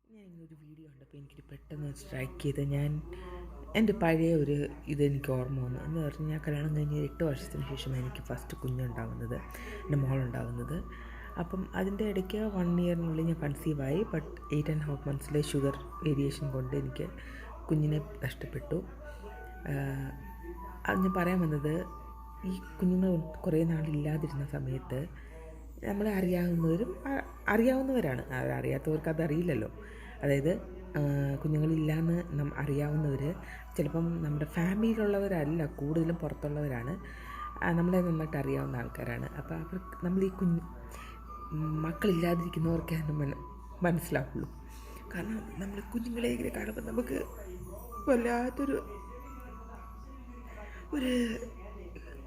ഞാനിങ്ങനെ ഒരു വീഡിയോ കണ്ടപ്പോൾ എനിക്കൊരു പെട്ടെന്ന് സ്ട്രൈക്ക് ചെയ്ത് എൻ്റെ പഴയ ഒരു ഇതെനിക്ക് ഓർമ്മ വന്നു. എന്ന് പറഞ്ഞാൽ ഞാൻ കല്യാണം കഴിഞ്ഞ് 8 വർഷത്തിന് ശേഷം എനിക്ക് ഫസ്റ്റ് കുഞ്ഞുണ്ടാവുന്നത്, എൻ്റെ മോളുണ്ടാവുന്നത്. അപ്പം അതിൻ്റെ ഇടയ്ക്ക് 1 ഇയറിനുള്ളിൽ ഞാൻ കൺസീവായി. ബട്ട് 8.5 മന്ത്സിലെ ഷുഗർ വേരിയേഷൻ കൊണ്ട് എനിക്ക് കുഞ്ഞിനെ നഷ്ടപ്പെട്ടു. അത് ഞാൻ പറയാൻ വന്നത്, ഈ കുഞ്ഞുങ്ങൾ കുറേ നാളില്ലാതിരുന്ന സമയത്ത് നമ്മളെ അറിയാവുന്നവരാണ്, അറിയാത്തവർക്ക് അതറിയില്ലല്ലോ. അതായത് കുഞ്ഞുങ്ങളില്ലാന്ന് അറിയാവുന്നവർ ചിലപ്പം നമ്മുടെ ഫാമിലിയിലുള്ളവരല്ല, കൂടുതലും പുറത്തുള്ളവരാണ്, നമ്മളെ നന്നായിട്ട് അറിയാവുന്ന ആൾക്കാരാണ്. അപ്പോൾ അവർക്ക് നമ്മൾ ഈ മക്കളില്ലാതിരിക്കുന്നവർക്ക് അതിന് മനസ്സിലാവുള്ളൂ. കാരണം നമ്മൾ കുഞ്ഞുങ്ങളെ ഇങ്ങനെ കാണുമ്പോൾ നമുക്ക് വല്ലാത്തൊരു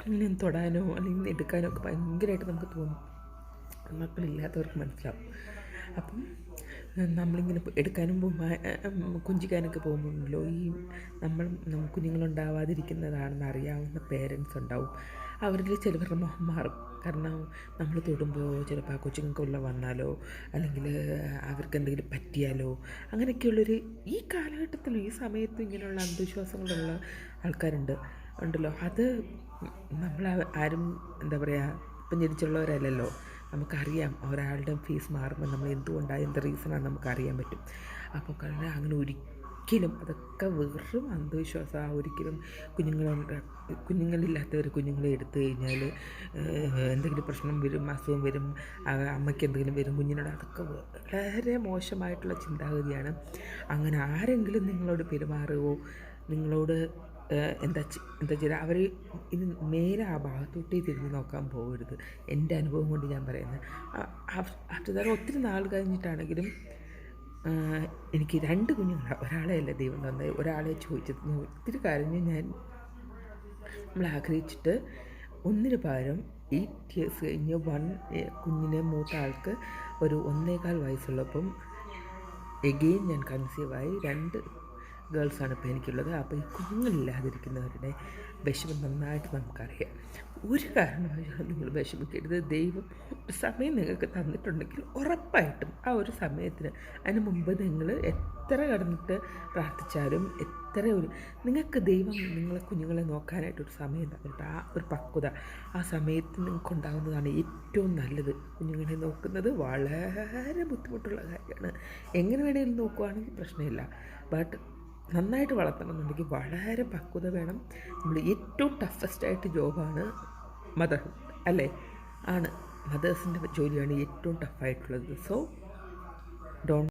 കുഞ്ഞിനെ തൊടാനോ അല്ലെങ്കിൽ എടുക്കാനോ ഒക്കെ ഭയങ്കരമായിട്ട് നമുക്ക് തോന്നും. മക്കളില്ലാത്തവർക്ക് മനസ്സിലാവും. അപ്പം നമ്മളിങ്ങനെ എടുക്കാനും കൊഞ്ചിക്കാനൊക്കെ പോകുമ്പോഴല്ലോ, കുഞ്ഞുങ്ങളുണ്ടാവാതിരിക്കുന്നതാണെന്ന് അറിയാവുന്ന പേരൻസ് ഉണ്ടാവും. അവരിൽ ചിലവരുടെ മുഖം മാറും. കാരണം നമ്മൾ തൊടുമ്പോൾ ചിലപ്പോൾ ആ കൊച്ചുങ്ങൾക്കുള്ള വന്നാലോ അല്ലെങ്കിൽ അവർക്ക് എന്തെങ്കിലും പറ്റിയാലോ അങ്ങനെയൊക്കെയുള്ളൊരു ഈ കാലഘട്ടത്തിലും ഈ സമയത്തും ഇങ്ങനെയുള്ള അന്ധവിശ്വാസങ്ങളുള്ള ഉണ്ടല്ലോ. അത് നമ്മൾ ആരും എന്താ പറയുക, ഇപ്പം ജനിച്ചുള്ളവരല്ലല്ലോ. നമുക്കറിയാം ഒരാളുടെ ഫേസ് മാറുമ്പോൾ നമ്മൾ എന്തുകൊണ്ടാണ്, എന്ത് റീസണാണ് നമുക്കറിയാൻ പറ്റും. അപ്പോൾ കാരണം അങ്ങനെ ഒരിക്കലും, അതൊക്കെ വെറും അന്ധവിശ്വാസമാണ്. ഒരിക്കലും കുഞ്ഞുങ്ങളില്ലാത്തവർ കുഞ്ഞുങ്ങളെ എടുത്തു കഴിഞ്ഞാൽ എന്തെങ്കിലും പ്രശ്നം വരും, അസുഖം വരും, അമ്മയ്ക്ക് എന്തെങ്കിലും വരും കുഞ്ഞിനോട്, അതൊക്കെ വളരെ മോശമായിട്ടുള്ള ചിന്താഗതിയാണ്. അങ്ങനെ ആരെങ്കിലും നിങ്ങളോട് പെരുമാറുകയോ നിങ്ങളോട് എന്താ ചെയ്താൽ അവർ ഇനി നേരെ ആ ഭാഗത്തോട്ടേ തിരിഞ്ഞ് നോക്കാൻ പോകരുത്. എൻ്റെ അനുഭവം കൊണ്ട് ഞാൻ പറയുന്നത്. ആഫ്റ്റർ ദാറ്റ് ഒത്തിരി നാൾ കഴിഞ്ഞിട്ടാണെങ്കിലും എനിക്ക് 2 കുഞ്ഞുങ്ങളാണ്. ഒരാളെ അല്ല ദൈവം തന്നത്, ഒരാളെ ചോദിച്ചത്. ഒത്തിരി കരഞ്ഞ് നമ്മൾ ആഗ്രഹിച്ചിട്ട് ഒന്നിന് പകരം 8 ഇയേഴ്സ് കഴിഞ്ഞ് കുഞ്ഞിനെ മൂത്ത ആൾക്ക് ഒരു 1.25 വയസ്സുള്ളപ്പം എഗെയിൻ ഞാൻ കൺസീവായി. 2 ഗേൾസാണ് ഇപ്പോൾ എനിക്കുള്ളത്. അപ്പോൾ ഈ കുഞ്ഞുങ്ങളില്ലാതിരിക്കുന്നവരുടെ വിഷമം നന്നായിട്ട് നമുക്കറിയാം. ഒരു കാരണവശാലും നിങ്ങൾ വിഷമിക്കരുത്. ദൈവം സമയം നിങ്ങൾക്ക് തന്നിട്ടുണ്ടെങ്കിൽ ഉറപ്പായിട്ടും ആ ഒരു സമയത്തിന്, അതിന് മുമ്പ് നിങ്ങൾ എത്ര കടന്നിട്ട് പ്രാർത്ഥിച്ചാലും നിങ്ങൾക്ക് ദൈവം നിങ്ങളെ കുഞ്ഞുങ്ങളെ നോക്കാനായിട്ടൊരു സമയം തന്നിട്ട്, ആ ഒരു പക്വത ആ സമയത്ത് നിങ്ങൾക്കുണ്ടാകുന്നതാണ് ഏറ്റവും നല്ലത്. കുഞ്ഞുങ്ങളെ നോക്കുന്നത് വളരെ ബുദ്ധിമുട്ടുള്ള കാര്യമാണ്. എങ്ങനെ വേണമെങ്കിലും നോക്കുവാണെങ്കിൽ പ്രശ്നമില്ല. ബട്ട് നന്നായിട്ട് വളർത്തണമെന്നുണ്ടെങ്കിൽ വളരെ പക്വത വേണം. നമ്മൾ ഏറ്റവും ടഫസ്റ്റായിട്ട് ജോബാണ് മദർ, അല്ലേ? ആണ്, മദേഴ്സിൻ്റെ ജോലിയാണ് ഏറ്റവും ടഫായിട്ടുള്ളത്. So don't